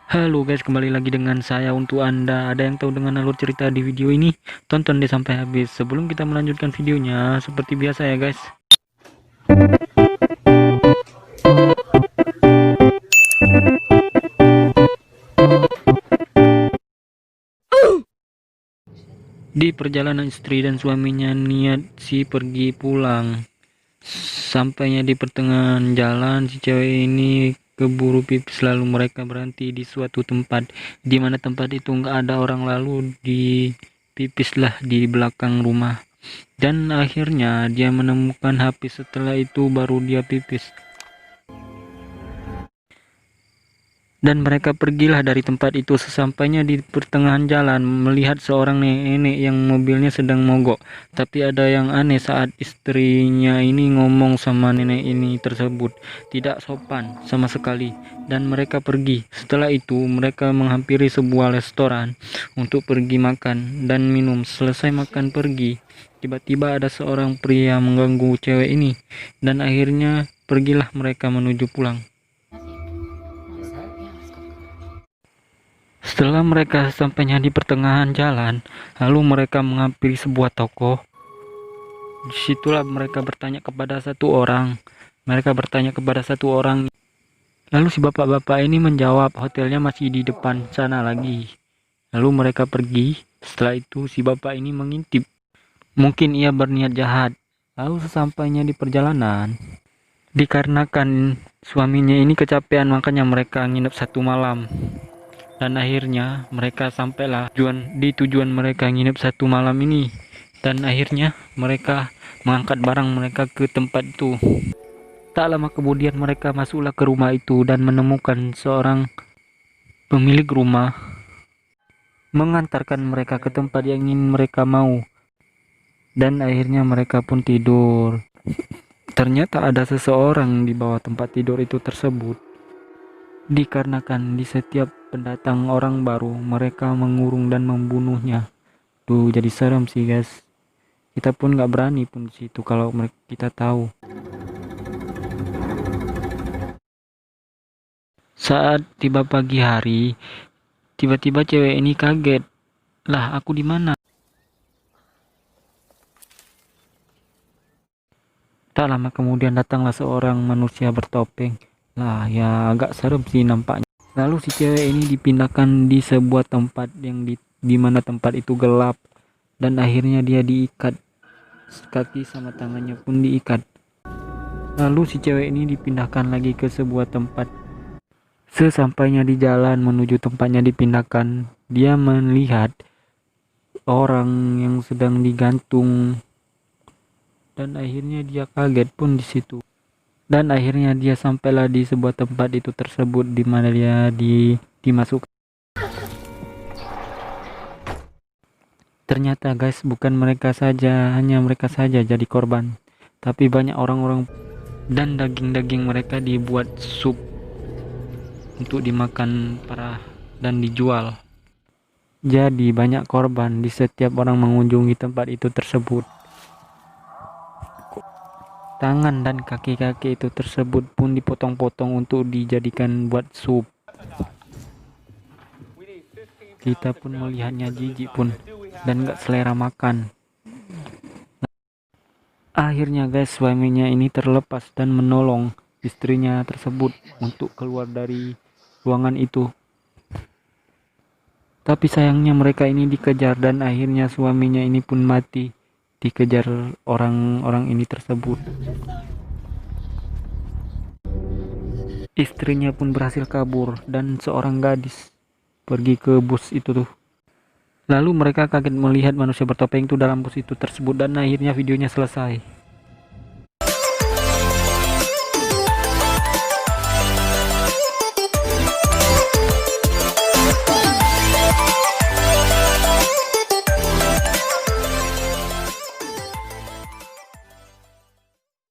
Halo guys, kembali lagi dengan saya. Untuk Anda ada yang tahu dengan alur cerita di video ini? Tonton deh sampai habis. Sebelum kita melanjutkan videonya, seperti biasa ya guys, di perjalanan istri dan suaminya niat si pergi pulang. Sampainya di pertengahan jalan, si cewek ini keburu pipis. Lalu mereka berhenti di suatu tempat, di mana tempat itu nggak ada orang, lalu di pipislah di belakang rumah. Dan akhirnya dia menemukan HP. Setelah itu baru dia pipis. Dan mereka pergilah dari tempat itu. Sesampainya di pertengahan jalan, melihat seorang nenek yang mobilnya sedang mogok. Tapi ada yang aneh saat istrinya ini ngomong sama nenek ini tersebut. Tidak sopan sama sekali. Dan mereka pergi. Setelah itu mereka menghampiri sebuah restoran untuk pergi makan dan minum. Selesai makan pergi, tiba-tiba ada seorang pria mengganggu cewek ini. Dan akhirnya pergilah mereka menuju pulang. Setelah mereka sampainya di pertengahan jalan, lalu mereka menghampiri sebuah toko. Disitulah mereka bertanya kepada satu orang. Lalu si bapak-bapak ini menjawab, hotelnya masih di depan sana lagi. Lalu mereka pergi. Setelah itu si bapak ini mengintip. Mungkin ia berniat jahat. Lalu sesampainya di perjalanan, dikarenakan suaminya ini kecapean, makanya mereka nginep satu malam. Dan akhirnya mereka sampailah di tujuan mereka nginep satu malam ini. Dan akhirnya mereka mengangkat barang mereka ke tempat itu. Tak lama kemudian mereka masuklah ke rumah itu dan menemukan seorang pemilik rumah mengantarkan mereka ke tempat yang ingin mereka mau. Dan akhirnya mereka pun tidur. Ternyata ada seseorang di bawah tempat tidur itu tersebut. Dikarenakan di setiap pendatang orang baru, mereka mengurung dan membunuhnya. Tuh jadi serem sih guys. Kita pun nggak berani pun di situ kalau kita tahu. Saat tiba pagi hari, tiba-tiba cewek ini kaget. Lah, aku di mana? Tak lama kemudian datanglah seorang manusia bertopeng. Lah, ya agak serem sih nampaknya. Lalu si cewek ini dipindahkan di sebuah tempat yang di mana tempat itu gelap. Dan akhirnya dia diikat. Kaki sama tangannya pun diikat. Lalu si cewek ini dipindahkan lagi ke sebuah tempat. Sesampainya di jalan menuju tempatnya dipindahkan, dia melihat orang yang sedang digantung. Dan akhirnya dia kaget pun di situ. Dan akhirnya dia sampailah di sebuah tempat itu tersebut, di mana dia dimasukkan. Ternyata guys, bukan hanya mereka saja jadi korban, tapi banyak orang-orang. Dan daging-daging mereka dibuat sup untuk dimakan para dan dijual. Jadi banyak korban di setiap orang mengunjungi tempat itu tersebut. Tangan dan kaki-kaki itu tersebut pun dipotong-potong untuk dijadikan buat sup. Kita pun melihatnya jijik pun dan gak selera makan. Akhirnya guys, suaminya ini terlepas dan menolong istrinya tersebut untuk keluar dari ruangan itu. Tapi sayangnya mereka ini dikejar dan akhirnya suaminya ini pun mati dikejar orang-orang ini tersebut. Istrinya pun berhasil kabur dan seorang gadis pergi ke bus itu tuh. Lalu mereka kaget melihat manusia bertopeng itu dalam bus itu tersebut dan akhirnya videonya selesai.